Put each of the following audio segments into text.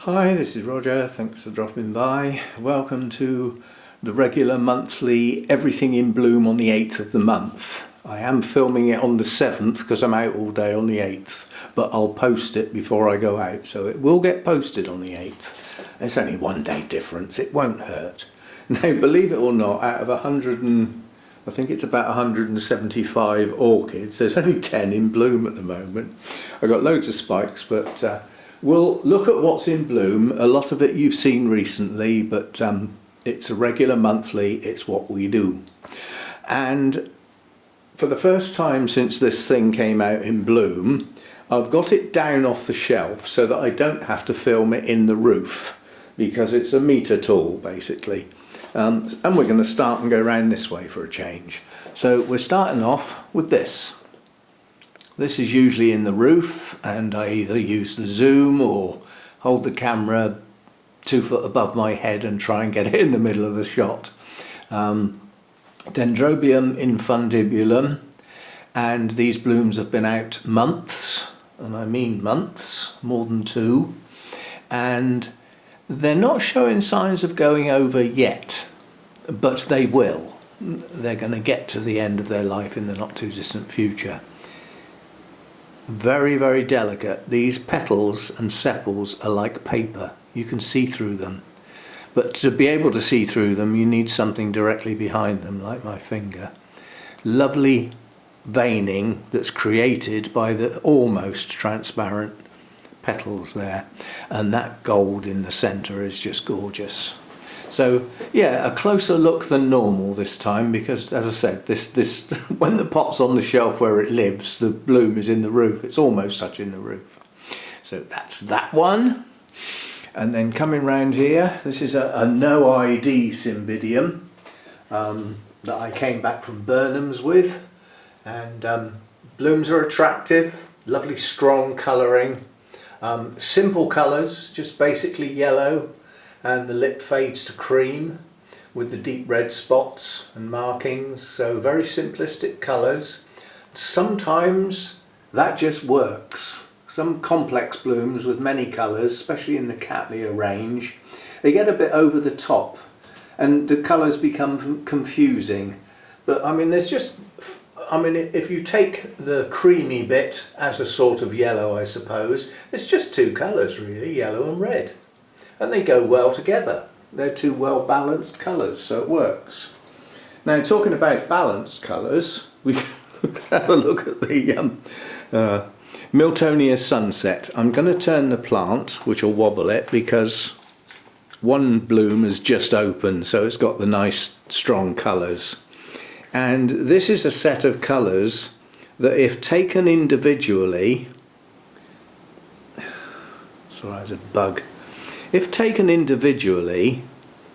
Hi, this is Roger. Thanks for dropping by. Welcome to the regular monthly Everything in Bloom on the 8th of the month. I am filming it on the 7th because I'm out all day on the 8th, but I'll post it before I go out, so it will get posted on the 8th. It's only 1 day difference, it won't hurt. Now, believe it or not, out of I think it's about 175 orchids, there's only 10 in bloom at the moment. I've got loads of spikes, but we'll look at what's in bloom. A lot of it you've seen recently, but it's a regular monthly, it's what we do. And for the first time since this thing came out in bloom, I've got it down off the shelf so that I don't have to film it in the roof, because it's a metre tall basically. And we're going to start and go around this way for a change. So we're starting off with this. This is usually in the roof, and I either use the zoom or hold the camera 2 foot above my head and try and get it in the middle of the shot. Dendrobium infundibulum, and these blooms have been out months, and I mean months, more than 2, and they're not showing signs of going over yet, but they will. They're going to get to the end of their life in the not too distant future. Very, very delicate. These petals and sepals are like paper. You can see through them. But to be able to see through them, you need something directly behind them, like my finger. Lovely veining that's created by the almost transparent petals there. And that gold in the centre is just gorgeous. So yeah, a closer look than normal this time, because as I said, this when the pot's on the shelf where it lives, the bloom is in the roof. It's almost touching the roof. So that's that one. And then coming round here, this is a no ID Cymbidium that I came back from Burnham's with. And blooms are attractive, lovely strong colouring, simple colours, just basically yellow. And the lip fades to cream with the deep red spots and markings, so very simplistic colours. Sometimes that just works. Some complex blooms with many colours, especially in the Cattleya range, they get a bit over the top and the colours become confusing. But I mean, there's just, if you take the creamy bit as a sort of yellow, I suppose, it's just 2 colours really, yellow and red. And they go well together. They're 2 well balanced colours, so it works. Now, talking about balanced colours, we can have a look at the Miltonia Sunset. I'm going to turn the plant, which will wobble it, because one bloom has just opened, so it's got the nice strong colours. And this is a set of colours that, if taken individually, sorry, there's a bug. If taken individually,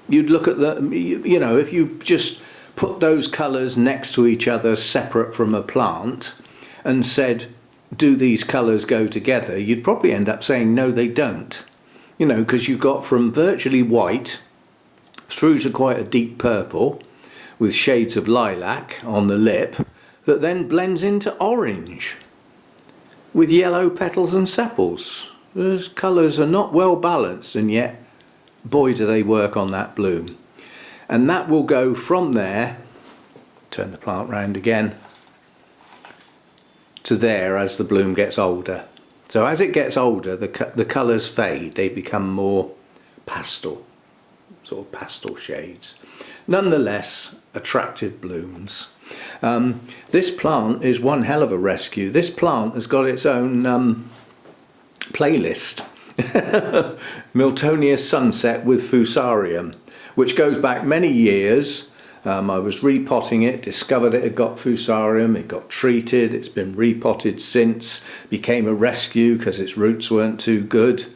you'd look at the, if you just put those colours next to each other separate from a plant and said, do these colours go together? You'd probably end up saying, no, they don't. Because you've got from virtually white through to quite a deep purple with shades of lilac on the lip that then blends into orange with yellow petals and sepals. Those colours are not well balanced, and yet, boy, do they work on that bloom. And that will go from there, turn the plant round again, to there as the bloom gets older. So as it gets older, the colours fade, they become more pastel, sort of pastel shades. Nonetheless, attractive blooms. This plant is one hell of a rescue. This plant has got its own playlist. Miltonia Sunset with Fusarium, which goes back many years. I was repotting it, discovered it had got Fusarium, it got treated, it's been repotted since, became a rescue because its roots weren't too good.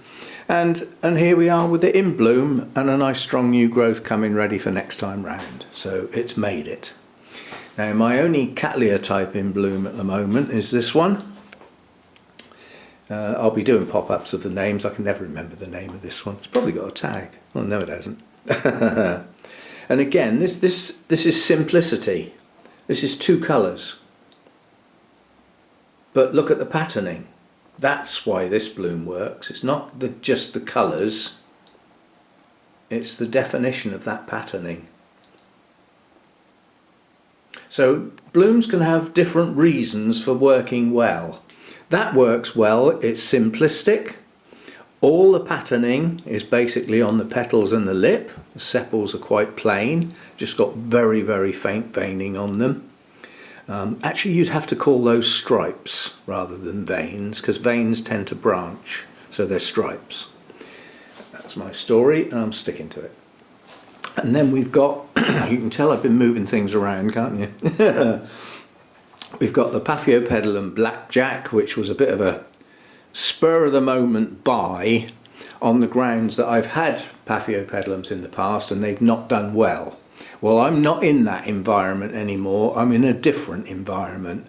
And here we are with it in bloom and a nice strong new growth coming ready for next time round. So it's made it. Now, my only Cattleya type in bloom at the moment is this one. I'll be doing pop-ups of the names. I can never remember the name of this one. It's probably got a tag. Oh no, it hasn't. And again, this is simplicity. This is 2 colours. But look at the patterning. That's why this bloom works. It's not just the colours, it's the definition of that patterning. So blooms can have different reasons for working well. That works well, it's simplistic. All the patterning is basically on the petals and the lip. The sepals are quite plain, just got very, very faint veining on them. Actually, you'd have to call those stripes rather than veins, because veins tend to branch, so they're stripes. That's my story, and I'm sticking to it. And then we've got, you can tell I've been moving things around, can't you? We've got the Paphiopedilum Blackjack, which was a bit of a spur of the moment buy on the grounds that I've had Paphiopedilums in the past and they've not done well. Well, I'm not in that environment anymore. I'm in a different environment.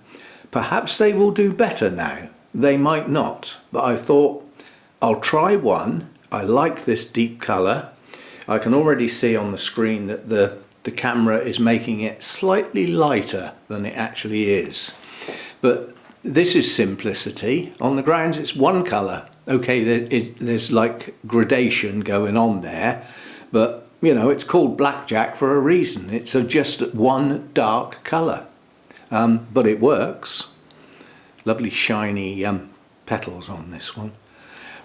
Perhaps they will do better now. They might not, but I thought I'll try one. I like this deep colour. I can already see on the screen that the camera is making it slightly lighter than it actually is. But this is simplicity. On the grounds it's one colour. Okay, there's like gradation going on there, but you know, it's called blackjack for a reason. It's just one dark colour, but it works. Lovely shiny petals on this one.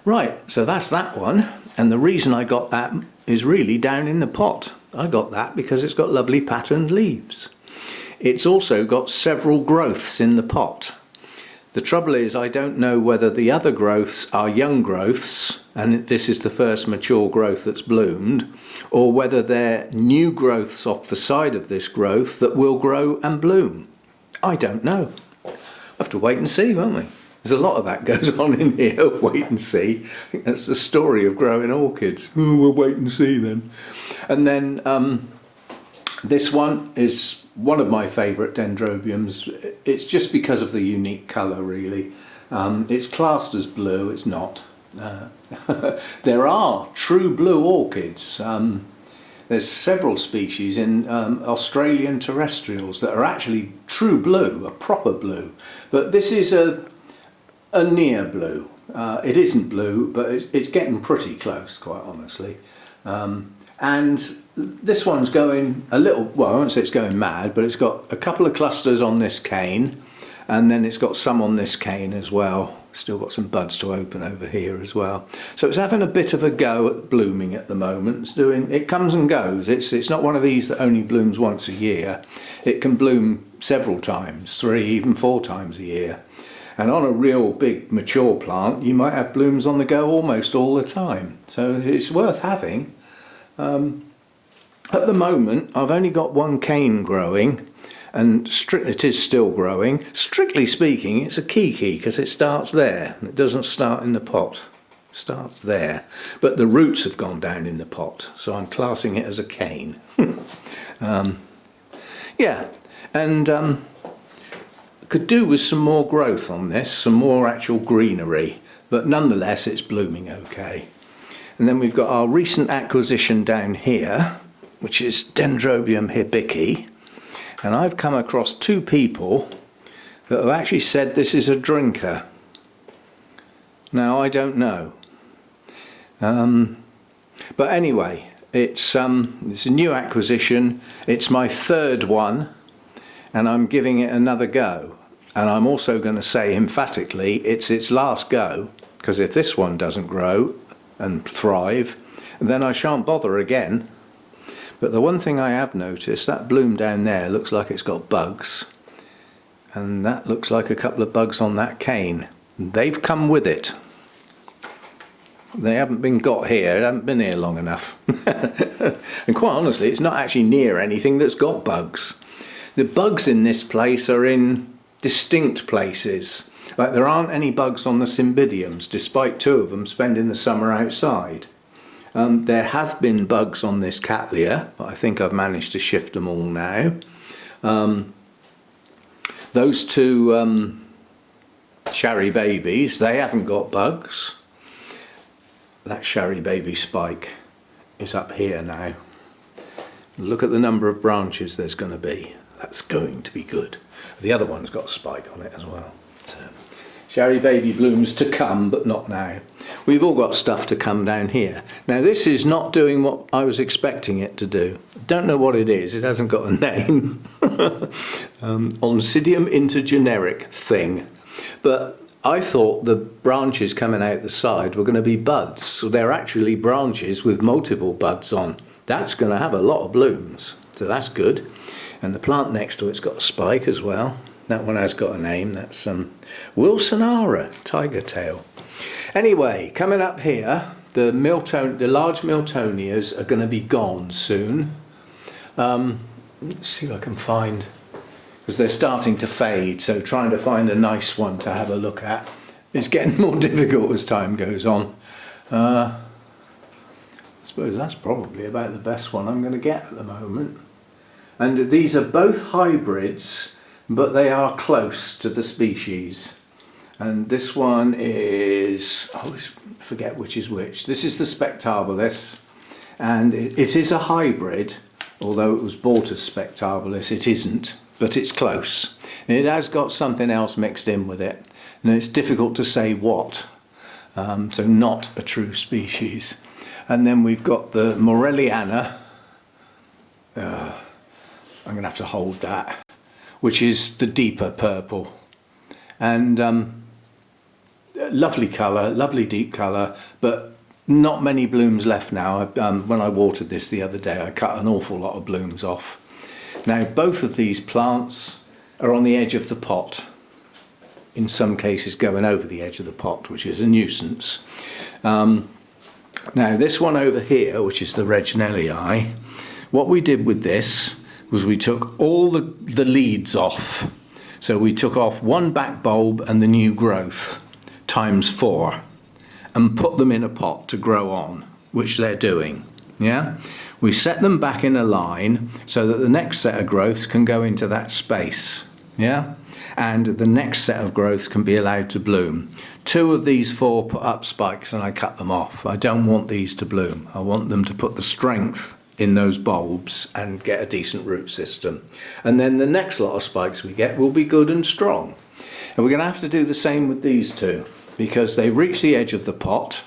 Right, so that's that one, and the reason I got that is really down in the pot. I got that because it's got lovely patterned leaves. It's also got several growths in the pot. The trouble is, I don't know whether the other growths are young growths, and this is the first mature growth that's bloomed, or whether they're new growths off the side of this growth that will grow and bloom. I don't know. We'll have to wait and see, won't we? There's a lot of that goes on in here, wait and see. I think that's the story of growing orchids. Oh, we'll wait and see then. And then this one is one of my favourite dendrobiums. It's just because of the unique colour, really. It's classed as blue, it's not. There are true blue orchids. There's several species in Australian terrestrials that are actually true blue, a proper blue. But this is a near blue. It isn't blue, but it's getting pretty close, quite honestly. And this one's going a little, well, I won't say it's going mad, but it's got a couple of clusters on this cane, and then it's got some on this cane as well. Still got some buds to open over here as well. So it's having a bit of a go at blooming at the moment. It comes and goes. It's not one of these that only blooms once a year. It can bloom several times, 3, even 4 times a year. And on a real big mature plant, you might have blooms on the go almost all the time. So it's worth having. At the moment, I've only got one cane growing, and it is still growing. Strictly speaking, it's a kiki because it starts there. It doesn't start in the pot. It starts there. But the roots have gone down in the pot, so I'm classing it as a cane. Yeah, and could do with some more growth on this, some more actual greenery, but nonetheless it's blooming okay. And then we've got our recent acquisition down here, which is Dendrobium hibiki, and I've come across 2 people that have actually said this is a drinker. Now I don't know, but anyway, it's a new acquisition. It's my 3rd one, and I'm giving it another go. And I'm also going to say emphatically it's its last go, because if this one doesn't grow and thrive, then I shan't bother again. But the one thing I have noticed, that bloom down there looks like it's got bugs, and that looks like a couple of bugs on that cane. They've come with it. They haven't been got here, they haven't been here long enough. And quite honestly, it's not actually near anything that's got bugs. The bugs in this place are in distinct places. Like there aren't any bugs on the cymbidiums, despite 2 of them spending the summer outside. There have been bugs on this cattleya, but I think I've managed to shift them all now. Those 2 sherry babies, they haven't got bugs. That sherry baby spike is up here now. Look at the number of branches there's going to be. That's going to be good. The other one's got a spike on it as well. So, Cherry baby blooms to come, but not now. We've all got stuff to come down here. Now this is not doing what I was expecting it to do. Don't know what it is, it hasn't got a name. Oncidium intergeneric thing. But I thought the branches coming out the side were going to be buds. So they're actually branches with multiple buds on. That's going to have a lot of blooms, so that's good. And the plant next to it's got a spike as well. That one has got a name, that's Wilsonara, tiger tail. Anyway, coming up here, the large Miltonias are going to be gone soon. Let's see if I can find, because they're starting to fade, so trying to find a nice one to have a look at is getting more difficult as time goes on. I suppose that's probably about the best one I'm going to get at the moment. And these are both hybrids, but they are close to the species. And this one is, I always forget which is which. This is the Spectabilis, and it is a hybrid, although it was bought as Spectabilis, it isn't, but it's close. And it has got something else mixed in with it, and it's difficult to say what, so not a true species. And then we've got the Morelliana, I'm going to have to hold that, which is the deeper purple. And lovely colour, lovely deep colour, but not many blooms left now. When I watered this the other day, I cut an awful lot of blooms off. Now both of these plants are on the edge of the pot, in some cases going over the edge of the pot, which is a nuisance. Now this one over here, which is the Regnellii, what we did with this was we took all the leads off. So we took off one back bulb and the new growth times 4 and put them in a pot to grow on, which they're doing. Yeah, we set them back in a line so that the next set of growths can go into that space. Yeah, and the next set of growths can be allowed to bloom. 2 of these 4 put up spikes and I cut them off. I don't want these to bloom. I want them to put the strength in those bulbs and get a decent root system. And then the next lot of spikes we get will be good and strong. And we're going to have to do the same with these 2 because they've reached the edge of the pot.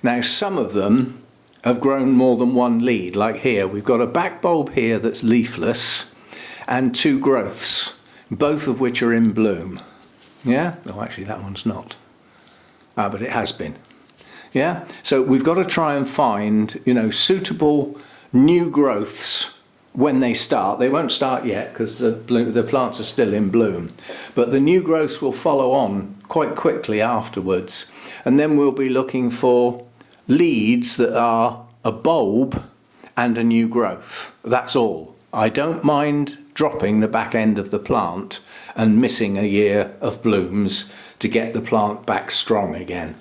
Now some of them have grown more than 1 lead, like here. We've got a back bulb here that's leafless and 2 growths, both of which are in bloom. Yeah? Oh, actually that one's not. But it has been. Yeah? So we've got to try and find, suitable new growths when they start. They won't start yet because the plants are still in bloom, but the new growths will follow on quite quickly afterwards, and then we'll be looking for leads that are a bulb and a new growth. That's all. I don't mind dropping the back end of the plant and missing a year of blooms to get the plant back strong again,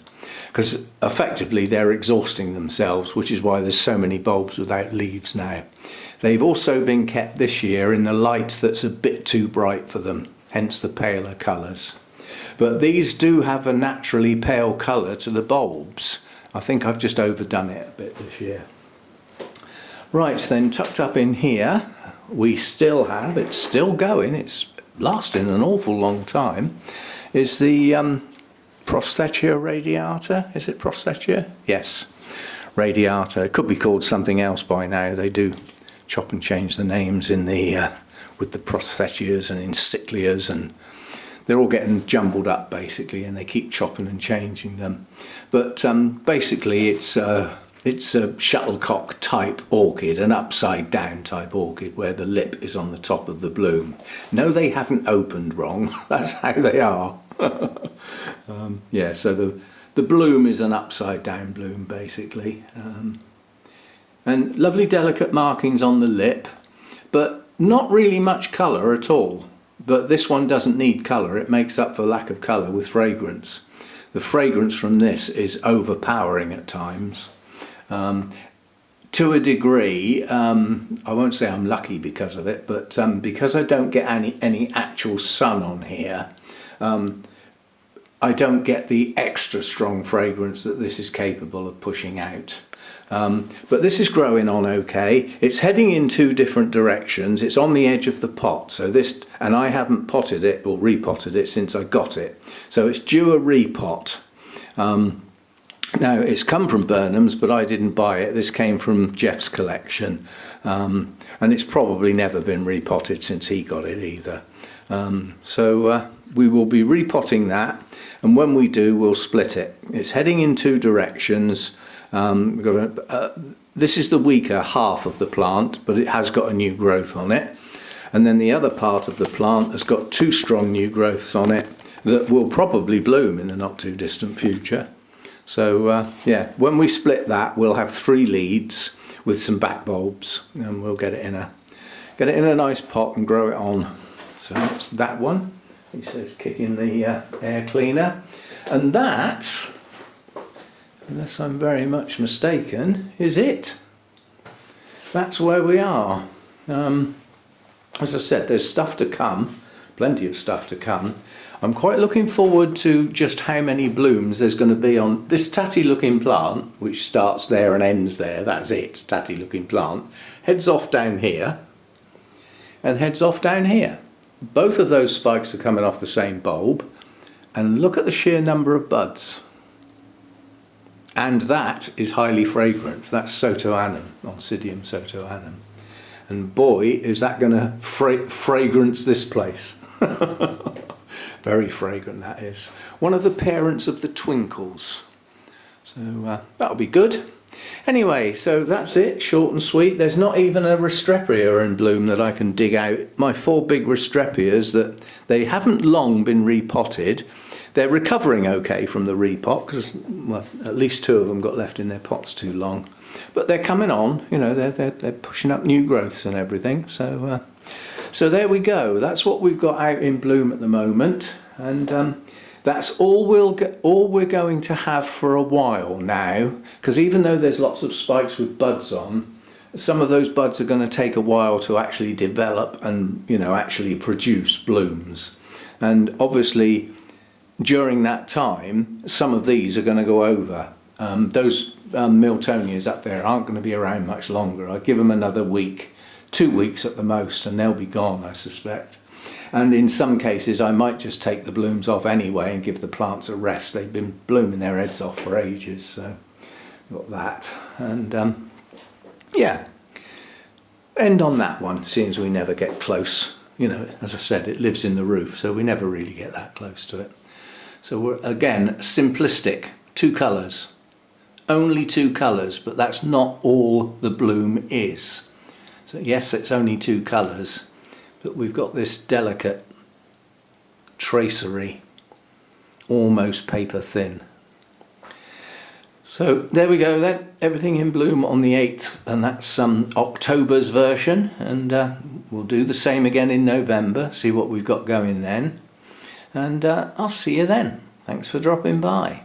because effectively they're exhausting themselves, which is why there's so many bulbs without leaves now. They've also been kept this year in the light that's a bit too bright for them, hence the paler colours. But these do have a naturally pale colour to the bulbs. I think I've just overdone it a bit this year. Right, then tucked up in here, we still have, it's still going, it's lasting an awful long time, is the Prosthetia radiata. Is it Prosthetia? Yes, radiata. It could be called something else by now. They do chop and change the names in the with the Prosthetias and Encyclias, and they're all getting jumbled up basically, and they keep chopping and changing them. But basically, it's a shuttlecock type orchid, an upside down type orchid where the lip is on the top of the bloom. No, they haven't opened wrong. That's how they are. Yeah, so the bloom is an upside down bloom basically, and lovely delicate markings on the lip, but not really much colour at all. But this one doesn't need colour, it makes up for lack of colour with fragrance. The fragrance from this is overpowering at times. To a degree, I won't say I'm lucky because of it, but because I don't get any actual sun on here, I don't get the extra strong fragrance that this is capable of pushing out. But this is growing on okay. It's heading in 2 different directions. It's on the edge of the pot, so this, and I haven't potted it or repotted it since I got it, so it's due a repot. Now it's come from Burnham's, but I didn't buy it. This came from Jeff's collection, and it's probably never been repotted since he got it either. So we will be repotting that, and when we do, we'll split it. It's heading in 2 directions. We've got this is the weaker half of the plant, but it has got a new growth on it, and then the other part of the plant has got 2 strong new growths on it that will probably bloom in the not too distant future. So yeah, when we split that, we'll have 3 leads with some back bulbs, and we'll get it in a nice pot and grow it on. So that's that one. He says kick in the air cleaner, and that, unless I'm very much mistaken, is it. That's where we are. As I said, there's stuff to come, plenty of stuff to come. I'm quite looking forward to just how many blooms there's going to be on this tatty looking plant, which starts there and ends there. That's it, tatty looking plant. Heads off down here and heads off down here. Both of those spikes are coming off the same bulb, and look at the sheer number of buds. And that is highly fragrant. That's Sotoanum, Oncidium Sotoanum. And boy, is that going to fragrance this place. Very fragrant that is. One of the parents of the twinkles. So that'll be good. Anyway, so that's it, short and sweet. There's not even a Restrepia in bloom that I can dig out. My 4 big Restrepias, that they haven't long been repotted. They're recovering okay from the repot, because well, at least 2 of them got left in their pots too long. But they're coming on, you know, they're pushing up new growths and everything. So so there we go. That's what we've got out in bloom at the moment, and that's all we're going to have for a while now. Because even though there's lots of spikes with buds on, some of those buds are going to take a while to actually develop and, you know, actually produce blooms. And obviously, during that time, some of these are going to go over. Those Miltonias up there aren't going to be around much longer. I'll give them another week, 2 weeks at the most, and they'll be gone, I suspect. And in some cases, I might just take the blooms off anyway and give the plants a rest. They've been blooming their heads off for ages, so got that. And yeah, end on that one, seeing as we never get close. You know, as I said, it lives in the roof, so we never really get that close to it. So we're, again, simplistic, 2 colours. Only 2 colours, but that's not all the bloom is. So yes, it's only 2 colours, but we've got this delicate tracery, almost paper thin. So there we go then, everything in bloom on the 8th, and that's October's version, and we'll do the same again in November, see what we've got going then, and I'll see you then. Thanks for dropping by.